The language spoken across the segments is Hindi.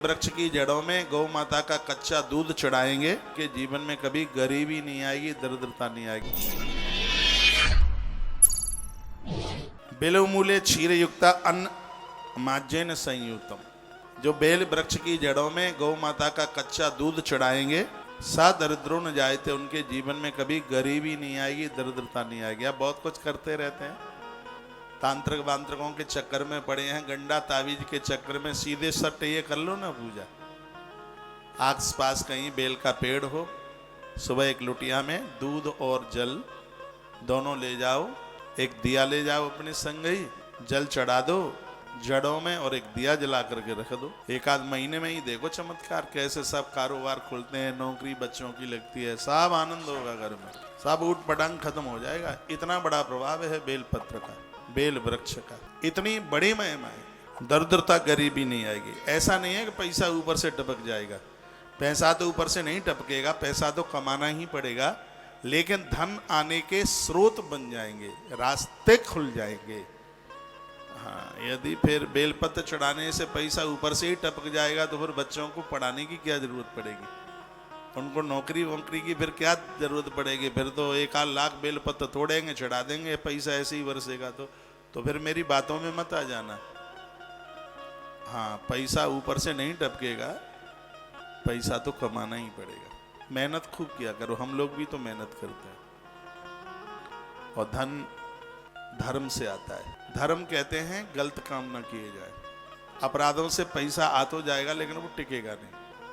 वृक्ष की जड़ों में गौ माता का कच्चा दूध चढ़ाएंगे कि जीवन में कभी गरीबी नहीं आएगी, दरिद्रता नहीं आएगी। बेलमूले क्षीर युक्ता अन्न माज्येन संयुक्तम। जो बेल वृक्ष की जड़ों में गौ माता का कच्चा दूध चढ़ाएंगे, सा दरिद्रों न जायते, उनके जीवन में कभी गरीबी नहीं आएगी, दरिद्रता नहीं आएगी। आप बहुत कुछ करते रहते हैं, तांत्रिक वांत्रिकों के चक्कर में पड़े हैं, गंडा तावीज के चक्कर में। सीधे सट ये कर लो ना पूजा। आस पास कहीं बेल का पेड़ हो, सुबह एक लुटिया में दूध और जल दोनों ले जाओ, एक दिया ले जाओ अपने संग ही, जल चढ़ा दो जड़ों में और एक दिया जला करके रख दो। एक आध महीने में ही देखो चमत्कार, कैसे सब कारोबार खुलते हैं, नौकरी बच्चों की लगती है, सब आनंद होगा घर में, सब ऊट पटांग खत्म हो जाएगा। इतना बड़ा प्रभाव है बेल पत्र का, बेल वृक्ष का, इतनी बड़ी महिमा है। दरिद्रता गरीबी नहीं आएगी। ऐसा नहीं है कि पैसा ऊपर से टपक जाएगा, पैसा तो ऊपर से नहीं टपकेगा, पैसा तो कमाना ही पड़ेगा, लेकिन धन आने के स्रोत बन जाएंगे, रास्ते खुल जाएंगे। हाँ, यदि फिर बेलपत्र चढ़ाने से पैसा ऊपर से ही टपक जाएगा तो फिर बच्चों को पढ़ाने की क्या जरूरत पड़ेगी, उनको नौकरी वोकरी की फिर क्या जरूरत पड़ेगी। फिर तो 1 लाख बेलपत्र तोड़ेंगे, चढ़ा देंगे, पैसा ऐसे ही बरसेगा। तो फिर मेरी बातों में मत आ जाना। हाँ, पैसा ऊपर से नहीं टपकेगा, पैसा तो कमाना ही पड़ेगा। मेहनत खूब किया करो, हम लोग भी तो मेहनत करते हैं। और धन धर्म से आता है। धर्म कहते हैं गलत काम ना किए जाए। अपराधों से पैसा आ तो जाएगा लेकिन वो टिकेगा नहीं,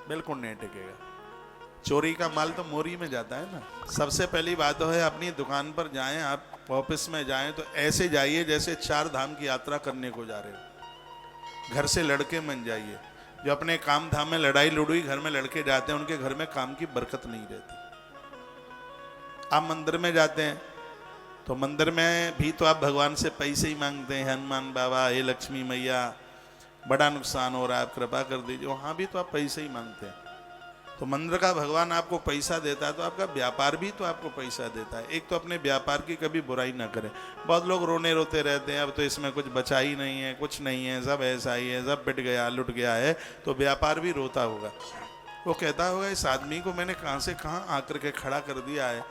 बिल्कुल नहीं टिकेगा। चोरी का माल तो मोरी में जाता है ना। सबसे पहली बात तो है, अपनी दुकान पर जाएं, आप ऑफिस में जाएं तो ऐसे जाइए जैसे 4 धाम की यात्रा करने को जा रहे हो। घर से लड़के मन जाइए। जो अपने काम धाम में लड़ाई लुड़ुई घर में लड़के जाते हैं, उनके घर में काम की बरकत नहीं रहती। आप मंदिर में जाते हैं तो मंदिर में भी तो आप भगवान से पैसे ही मांगते हैं, हनुमान बाबा, हे लक्ष्मी मैया, बड़ा नुकसान हो रहा है, आप कृपा कर दीजिए। वहाँ भी तो आप पैसे ही मांगते हैं। तो मंदिर का भगवान आपको पैसा देता है तो आपका व्यापार भी तो आपको पैसा देता है। एक तो अपने व्यापार की कभी बुराई ना करें। बहुत लोग रोने रोते रहते हैं, अब तो इसमें कुछ बचा ही नहीं है, कुछ नहीं है, सब ऐसा ही है, सब पिट गया, लुट गया है। तो व्यापार भी रोता होगा, वो कहता होगा इस आदमी को मैंने कहाँ से कहाँ आकर के खड़ा कर दिया है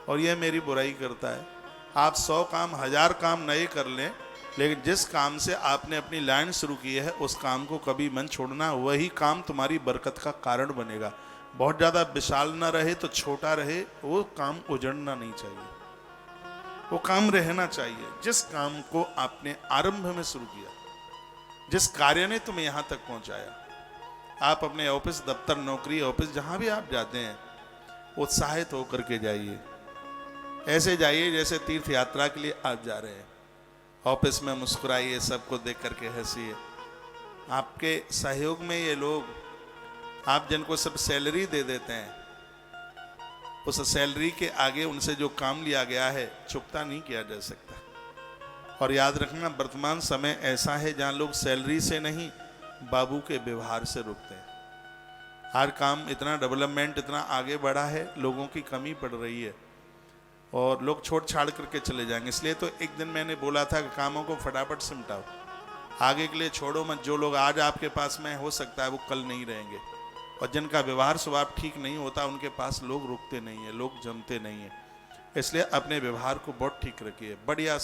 और यह मेरी बुराई करता है। आप 100 काम 1000 काम नए कर लें, लेकिन जिस काम से आपने अपनी लाइन शुरू की है उस काम को कभी मन छोड़ना, वही काम तुम्हारी बरकत का कारण बनेगा। बहुत ज़्यादा विशाल ना रहे तो छोटा रहे, वो काम उजड़ना नहीं चाहिए, वो काम रहना चाहिए। जिस काम को आपने आरंभ में शुरू किया, जिस कार्य ने तुम्हें यहाँ तक पहुँचाया, आप अपने ऑफिस, दफ्तर, नौकरी, ऑफिस, जहाँ भी आप जाते हैं, उत्साहित होकर के जाइए। ऐसे जाइए जैसे तीर्थ यात्रा के लिए आप जा रहे हैं। ऑफिस में मुस्कुराइए, सबको देख करके हंसिए। आपके सहयोग में ये लोग, आप जिनको सब सैलरी दे देते हैं, उस सैलरी के आगे उनसे जो काम लिया गया है चुकता नहीं किया जा सकता। और याद रखना, वर्तमान समय ऐसा है जहाँ लोग सैलरी से नहीं, बाबू के व्यवहार से रुकते हैं। हर काम इतना डेवलपमेंट, इतना आगे बढ़ा है, लोगों की कमी पड़ रही है और लोग छोड़ छाड़ करके चले जाएंगे। इसलिए तो एक दिन मैंने बोला था कि कामों को फटाफट सिमटाओ, आगे के लिए छोड़ो मत। जो लोग आज आपके पास में हो सकता है वो कल नहीं रहेंगे, और जिनका व्यवहार स्वभाव ठीक नहीं होता उनके पास लोग रुकते नहीं है, लोग जमते नहीं है। इसलिए अपने व्यवहार को बहुत ठीक रखिए, बढ़िया